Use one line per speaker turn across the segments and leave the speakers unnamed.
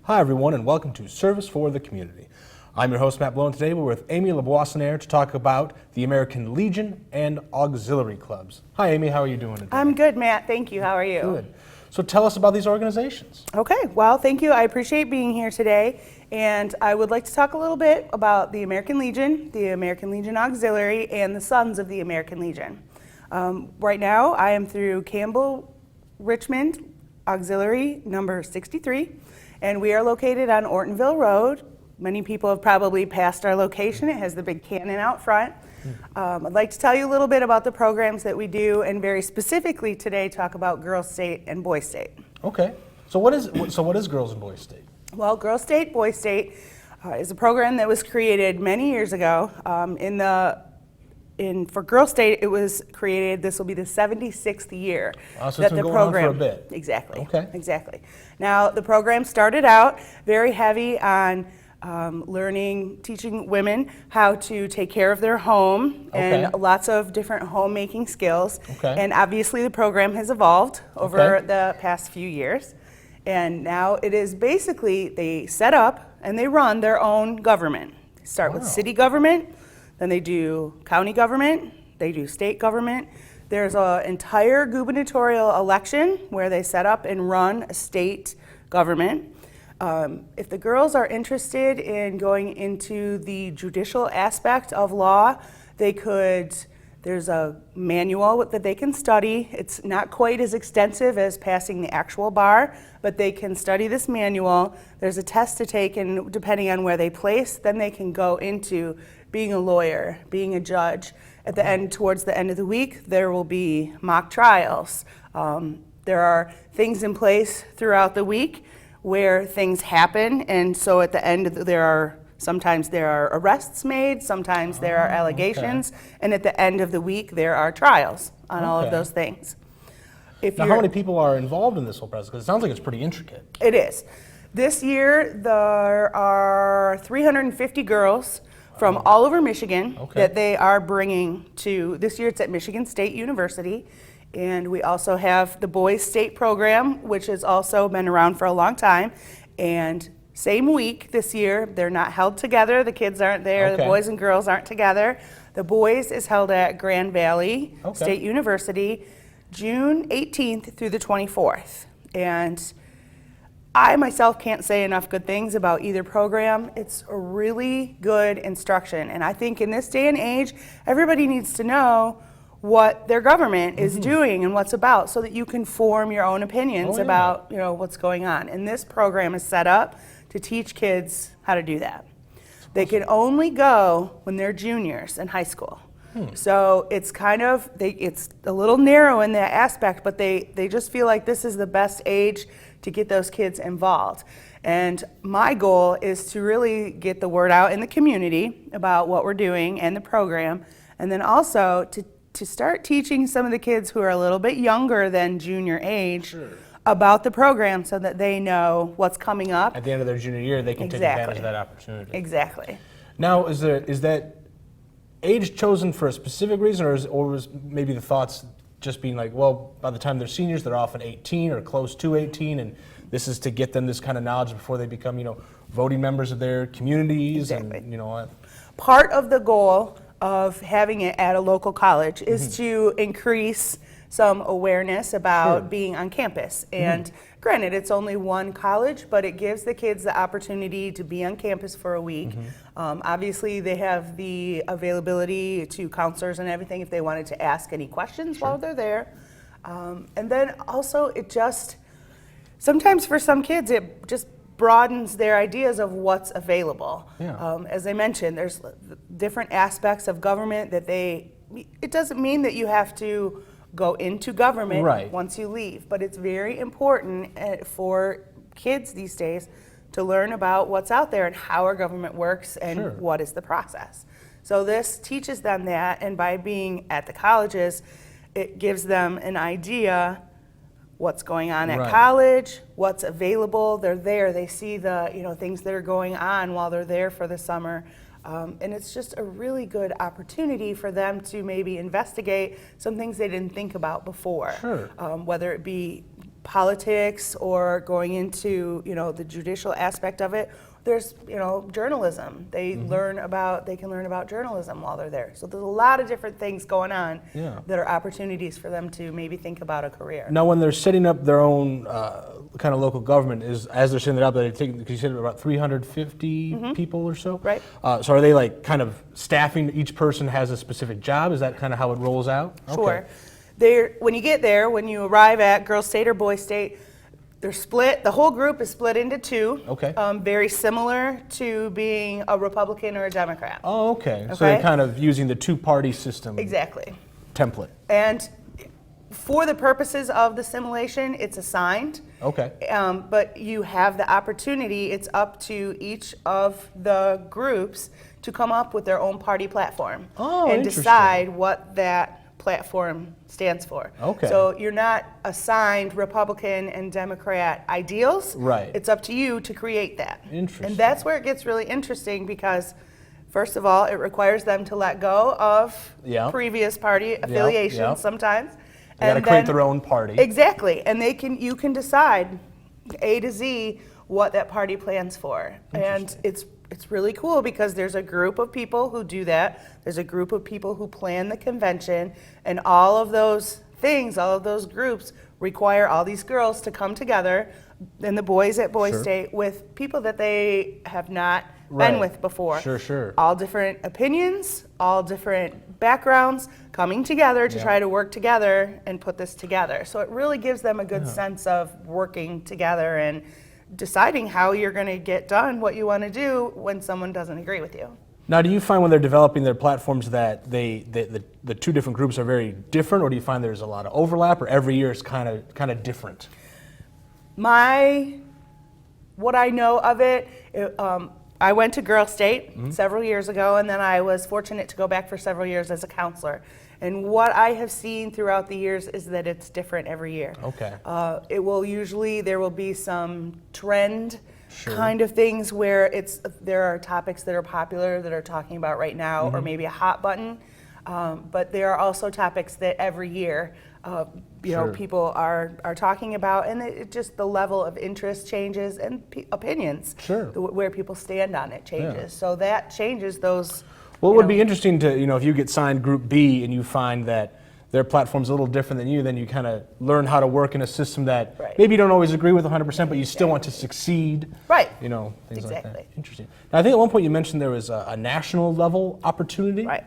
Hi everyone and welcome to Service for the Community. I'm your host Matt Blow, and today we're with Amy LeBoissonniere to talk about the American Legion and auxiliary clubs. Hi Amy, how are you doing today?
I'm good, Matt. Thank you. How are you?
Good. So tell us about these organizations.
Okay, well, thank you. I appreciate being here today, and I would like to talk a little bit about the American Legion Auxiliary, and the Sons of the American Legion. Right now, I am through Campbell Richmond Auxiliary number 63, and we are located on Ortonville Road. Many people have probably passed our location. It has the big cannon out front. I'd like to tell you a little bit about the programs that we do, and very specifically today talk about Girls State and Boys State.
Okay. So what is Girls and Boys State?
Well, Girls State, Boys State is a program that was created many years ago. For Girls State, it was created. This will be the 76th year
So
that
it's been
the
going
program.
on for a bit.
Exactly.
Okay.
Exactly. Now the program started out very heavy on teaching women how to take care of their home, and lots of different homemaking skills.
Okay.
And obviously the program has evolved over
Okay.
the past few years. And now it is basically, they set up and they run their own government. They start with city government, then they do county government, they do state government. There's an entire gubernatorial election where they set up and run a state government. If the girls are interested in going into the judicial aspect of law, there's a manual that they can study. It's not quite as extensive as passing the actual bar, but they can study this manual. There's a test to take, and depending on where they place, then they can go into being a lawyer, being a judge. Towards the end of the week, there will be mock trials. There are things in place throughout the week where things happen, and so at the end sometimes there are arrests made, sometimes there are allegations, and at the end of the week there are trials on all of those things.
Now, how many people are involved in this whole process? Because it sounds like it's pretty intricate.
It is. This year there are 350 girls from all over Michigan that they are bringing to. This year it's at Michigan State University. And we also have the Boys State program, which has also been around for a long time. And same week this year, they're not held together. The kids aren't there. The boys and girls aren't together. The boys is held at Grand Valley State University, June 18th through the 24th. And I myself can't say enough good things about either program. It's a really good instruction. And I think in this day and age, everybody needs to know what their government is doing and what's about, so that you can form your own opinions about what's going on. And this program is set up to teach kids how to do that. They can only go when they're juniors in high school. So it's it's a little narrow in that aspect, but they just feel like this is the best age to get those kids involved. And my goal is to really get the word out in the community about what we're doing and the program, and then also to start teaching some of the kids who are a little bit younger than junior age about the program, so that they know what's coming up.
At the end of their junior year, they can take advantage of that opportunity.
Exactly.
Now, is that age chosen for a specific reason, or was maybe the thoughts just being like, well, by the time they're seniors, they're often 18 or close to 18, and this is to get them this kind of knowledge before they become, voting members of their communities?
Exactly.
And,
Part of the goal of having it at a local college is to increase some awareness about being on campus. And granted, it's only one college, but it gives the kids the opportunity to be on campus for a week. Obviously, they have the availability to counselors and everything if they wanted to ask any questions while they're there. And then also, sometimes for some kids, it just broadens their ideas of what's available. As I mentioned, there's different aspects of government that it doesn't mean that you have to go into government once you leave, but it's very important for kids these days to learn about what's out there and how our government works and what is the process. So this teaches them that, and by being at the colleges, it gives them an idea what's going on at college, what's available. They're there, they see the things that are going on while they're there for the summer. And it's just a really good opportunity for them to maybe investigate some things they didn't think about before. Whether it be politics or going into, the judicial aspect of it. There's, journalism. They can learn about journalism while they're there. So there's a lot of different things going on that are opportunities for them to maybe think about a career.
Now, when they're setting up their own kind of local government, as they're setting it up, they take, because you said about 350 people or so?
Right.
So are they like kind of staffing, each person has a specific job? Is that kind of how it rolls out?
Sure. When you get there, when you arrive at Girls State or Boys State, they're split. The whole group is split into two.
Okay.
Very similar to being a Republican or a Democrat.
Oh, okay. So they're kind of using the two-party system
Exactly.
template.
And for the purposes of the simulation, it's assigned.
Okay.
But you have the opportunity, it's up to each of the groups to come up with their own party platform.
Oh,
and
interesting.
decide what that platform stands for.
Okay.
So you're not assigned Republican and Democrat ideals.
Right.
It's up to you to create that.
Interesting.
And that's where it gets really interesting because, first of all, it requires them to let go of previous party affiliations sometimes.
They got to create their own party.
Exactly. And you can decide A to Z what that party plans for. And it's really cool because there's a group of people who do that. There's a group of people who plan the convention, and all of those things, all of those groups require all these girls to come together, and the boys at Boys State with people that they have not been with before.
Sure.
All different opinions, all different backgrounds coming together to try to work together and put this together. So it really gives them a good sense of working together and deciding how you're going to get done what you want to do when someone doesn't agree with you.
Now, do you find when they're developing their platforms that the two different groups are very different, or do you find there's a lot of overlap, or every year is kind of different?
What I know of it, I went to Girl State several years ago, and then I was fortunate to go back for several years as a counselor. And what I have seen throughout the years is that it's different every year.
Okay.
There will be some trend kind of things where there are topics that are popular that are talking about right now, or maybe a hot button. But there are also topics that every year, people are talking about, and it just the level of interest changes and opinions. Where people stand on it changes. So that changes those.
Well, it would be interesting to, if you get signed Group B and you find that their platform's a little different than you, then you kind of learn how to work in a system that maybe you don't always agree with 100%, but you still want to succeed.
Right.
Things like that. Interesting. Now, I think at one point you mentioned there was a national level opportunity.
Right.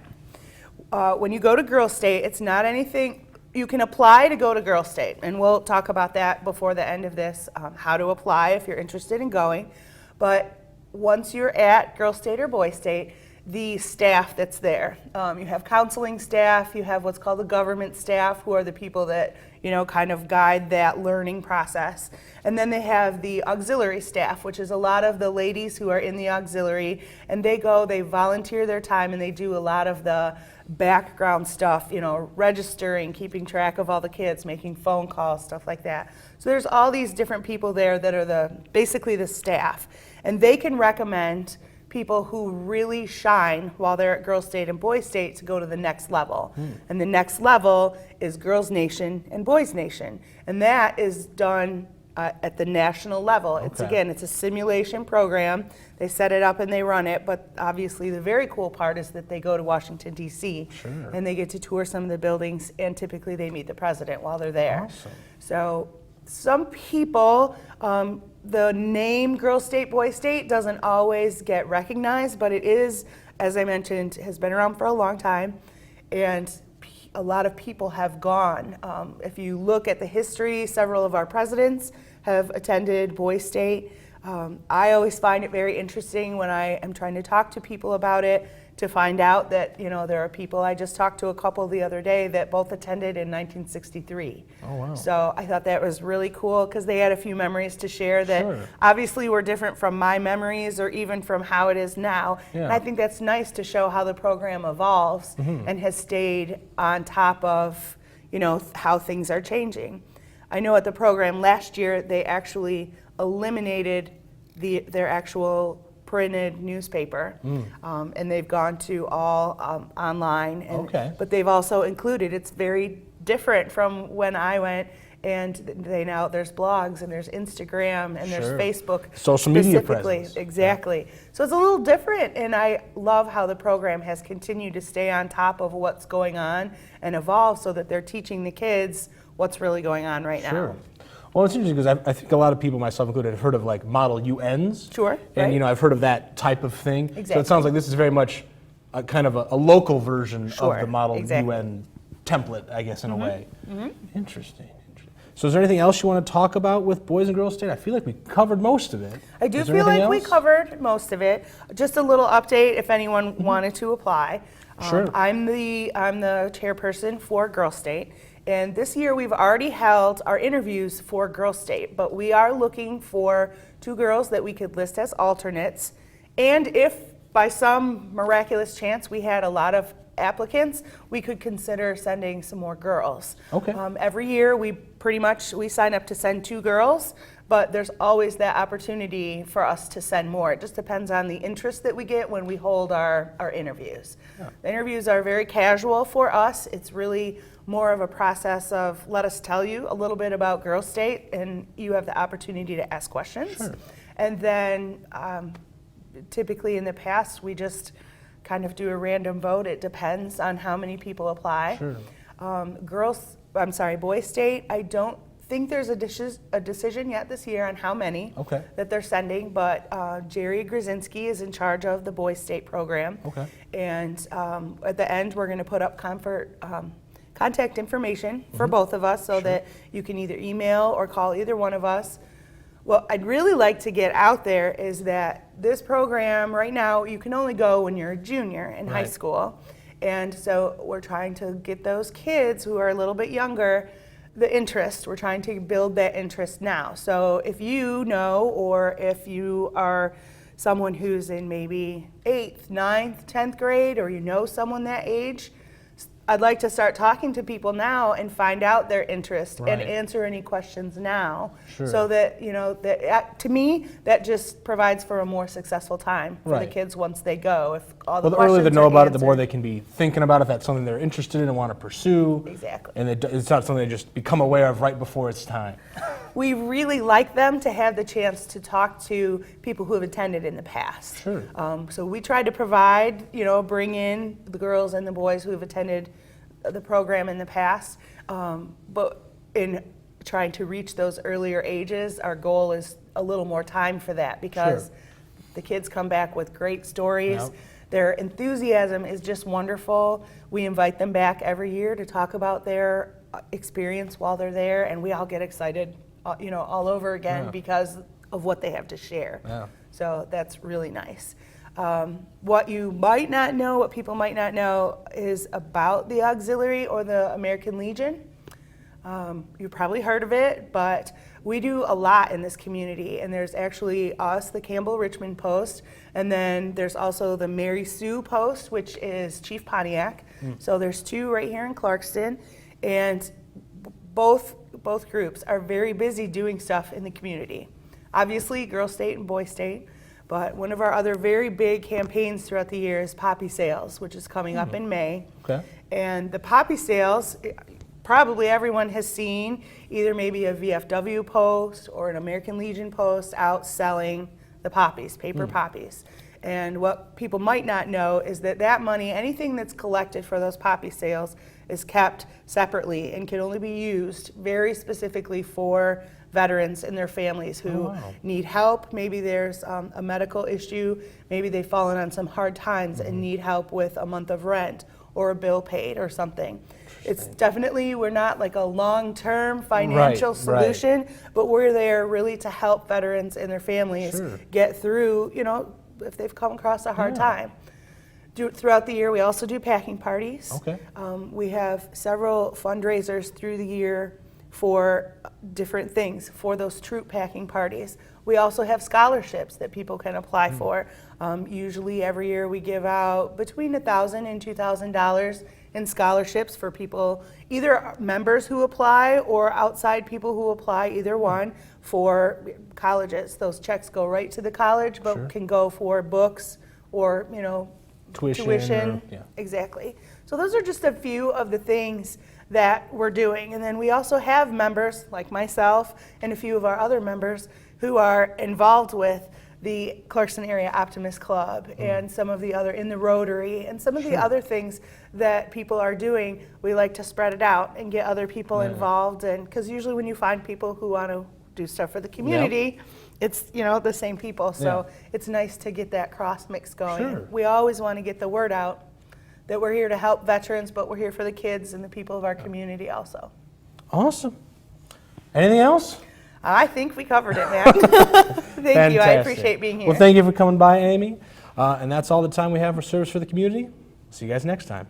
When you go to Girl State, it's not anything. You can apply to go to Girl State, and we'll talk about that before the end of this, how to apply if you're interested in going. But once you're at Girl State or Boy State, the staff that's there. You have counseling staff, you have what's called the government staff, who are the people that, kind of guide that learning process. And then they have the auxiliary staff, which is a lot of the ladies who are in the auxiliary, and they volunteer their time, and they do a lot of the background stuff, registering, keeping track of all the kids, making phone calls, stuff like that. So there's all these different people there that are basically the staff, and they can recommend people who really shine while they're at Girls State and Boys State to go to the next level. And the next level is Girls Nation and Boys Nation. And that is done at the national level. It's a simulation program. They set it up and they run it, but obviously the very cool part is that they go to Washington, D.C. And they get to tour some of the buildings, and typically they meet the president while they're there.
Awesome.
So some people, the name Girls State, Boys State doesn't always get recognized, but it is, as I mentioned, has been around for a long time, and a lot of people have gone. If you look at the history, several of our presidents have attended Boys State. I always find it very interesting when I am trying to talk to people about it to find out that, there are people, I just talked to a couple the other day that both attended in 1963.
Oh, wow.
So I thought that was really cool because they had a few memories to share that obviously were different from my memories or even from how it is now. And I think that's nice to show how the program evolves and has stayed on top of, how things are changing. I know at the program last year, they actually eliminated their actual printed newspaper, and they've gone to all online. But they've also included, it's very different from when I went, And there's blogs and there's Instagram and
Sure.
there's Facebook.
Social media
specifically.
presence.
Exactly. So it's a little different, and I love how the program has continued to stay on top of what's going on and evolve so that they're teaching the kids what's really going on right
Sure.
now.
Well, it's interesting because I think a lot of people, myself included, have heard of like model UNs.
Sure,
And
right.
I've heard of that type of thing. So
Exactly.
it sounds like this is very much a kind of a local version
Sure,
of the model
exactly.
UN template, I guess, in a way. Interesting. So is there anything else you want to talk about with Boys and Girls State? I feel like we covered most of it.
I do
Is there
feel like
anything
we
else?
covered most of it. Just a little update if anyone wanted to apply.
Sure.
I'm the chairperson for Girl State, and this year we've already held our interviews for Girl State, but we are looking for 2 girls that we could list as alternates. And if by some miraculous chance we had a lot of applicants, we could consider sending some more girls.
Okay.
Every year we sign up to send 2 girls, but there's always that opportunity for us to send more. It just depends on the interest that we get when we hold our interviews. The interviews are very casual for us. It's really more of a process of let us tell you a little bit about Girl State, and you have the opportunity to ask questions.
Sure.
And then typically in the past, we just kind of do a random vote. It depends on how many people apply.
Sure.
Boys State, I don't think there's a decision yet this year on how many
Okay.
that they're sending, but Jerry Grzinski is in charge of the Boys State program.
Okay.
And at the end, we're going to put up contact information for both of us so that you can either email or call either one of us. What I'd really like to get out there is that this program right now, you can only go when you're a junior in high
Right.
school. And so we're trying to get those kids who are a little bit younger the interest. We're trying to build that interest now. So if you know, or if you are someone who's in maybe 8th, 9th, 10th grade, or you know someone that age, I'd like to start talking to people now and find out their interest and
Right.
answer any questions now.
Sure.
So that, to me, that just provides for a more successful time for the
Right.
kids once they go. If all the
Well, the earlier they
questions
know
are
about it, the more
answered.
they can be thinking about it, if that's something they're interested in and want to pursue.
Exactly.
And it's not something they just become aware of right before it's time.
We really like them to have the chance to talk to people who have attended in the past.
Sure.
So we try to provide, bring in the girls and the boys who have attended the program in the past. But in trying to reach those earlier ages, our goal is a little more time for that because
Sure.
the kids come back with great stories.
Yep.
Their enthusiasm is just wonderful. We invite them back every year to talk about their experience while they're there, and we all get excited, all over again
Yeah.
because of what they have to share.
Yeah.
So that's really nice. What you might not know, what people might not know, is about the auxiliary or the American Legion. You've probably heard of it, but we do a lot in this community, and there's actually us, the Campbell Richmond Post, and then there's also the Mary Sue Post, which is Chief Pontiac. So there's 2 right here in Clarkston, and both groups are very busy doing stuff in the community. Obviously, Girl State and Boy State, but one of our other very big campaigns throughout the year is Poppy Sales, which is coming up in May.
Okay.
And the Poppy Sales, probably everyone has seen either maybe a VFW post or an American Legion post out selling the poppies, paper poppies. And what people might not know is that money, anything that's collected for those poppy sales, is kept separately and can only be used very specifically for veterans and their families who
wow.
need help. Maybe there's a medical issue, maybe they've fallen on some hard times and need help with a month of rent or a bill paid or something. It's definitely, we're not like a long-term financial
Right.
solution, but we're there really to help veterans and their families
Sure.
get through, if they've come across a hard
Yeah.
time. Throughout the year, we also do packing parties.
Okay.
We have several fundraisers through the year for different things for those troop packing parties. We also have scholarships that people can apply for. Usually every year we give out between $1,000 and $2,000 in scholarships for people, either members who apply or outside people who apply, either one, for colleges. Those checks go right to the college, but
Sure.
can go for books or,
Tuition or- yeah.
Exactly. So those are just a few of the things that we're doing. And then we also have members like myself and a few of our other members who are involved with the Clarkson Area Optimist Club and some of the other, in the Rotary, and some of the other things that people are doing. We like to spread it out and get other people involved, and because usually when you find people who want to do stuff for the community, it's, you know, the same people. So it's nice to get that cross mix going.
Sure.
We always want to get the word out that we're here to help veterans, but we're here for the kids and the people of our community also.
Awesome. Anything else?
I think we covered it, man. Thank you. I appreciate being here.
Well, thank you for coming by, Amy. And that's all the time we have for Service for the Community. See you guys next time.